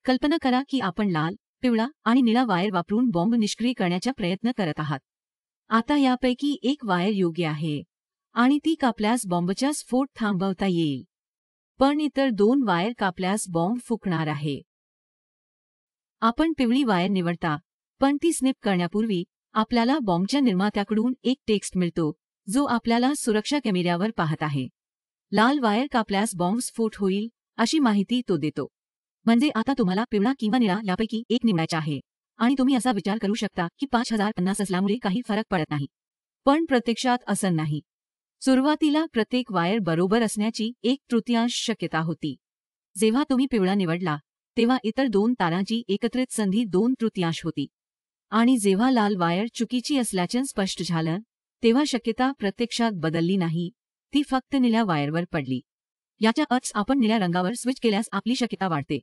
कल्पना करा की आपण लाल, पिवळा आणि निळा वायर वापरून बॉम्ब निष्क्रिय करण्याचा प्रयत्न करत आहात. आता यापैकी एक वायर योग्य आहे आणि ती कापल्यास बॉम्बचा स्फोट थांबवता येईल. पण इतर 2 वायर कापल्यास बॉम्ब फुटणार आहे. आपण पिवळी वायर निवडता, पण ती स्निप करण्यापूर्वी आपल्याला बॉम्बच्या निर्मात्याकडून एक टेक्स्ट मिळतो, जो आपल्याला सुरक्षा कॅमेऱ्यावर पाहत आहे. लाल वायर कापल्यास बॉम्ब स्फोट होईल, अशी माहिती तो देतो. म्हणजे आता तुम्हाला पिवळा किंवा निळा यापैकी एक निवडायचा आहे आणि तुम्ही असा विचार करू शकता की 5050 असल्यामुळे काही फरक पडत नाही. पण प्रत्यक्षात असं नाही. सुरुवातीला प्रत्येक वायर बरोबर असण्याची 1/3 शक्यता होती. जेव्हा तुम्ही पिवळा निवडला, तेव्हा इतर 2 तारांची एकत्रित संधी 2/3 होती. आणि जेव्हा लाल वायर चुकीची असल्याचं स्पष्ट झालं, तेव्हा शक्यता प्रत्यक्षात बदलली नाही, ती फक्त निळ्या वायरवर पडली. याचा अर्थ आपण निळ्या रंगावर स्विच केल्यास आपली शक्यता वाढते.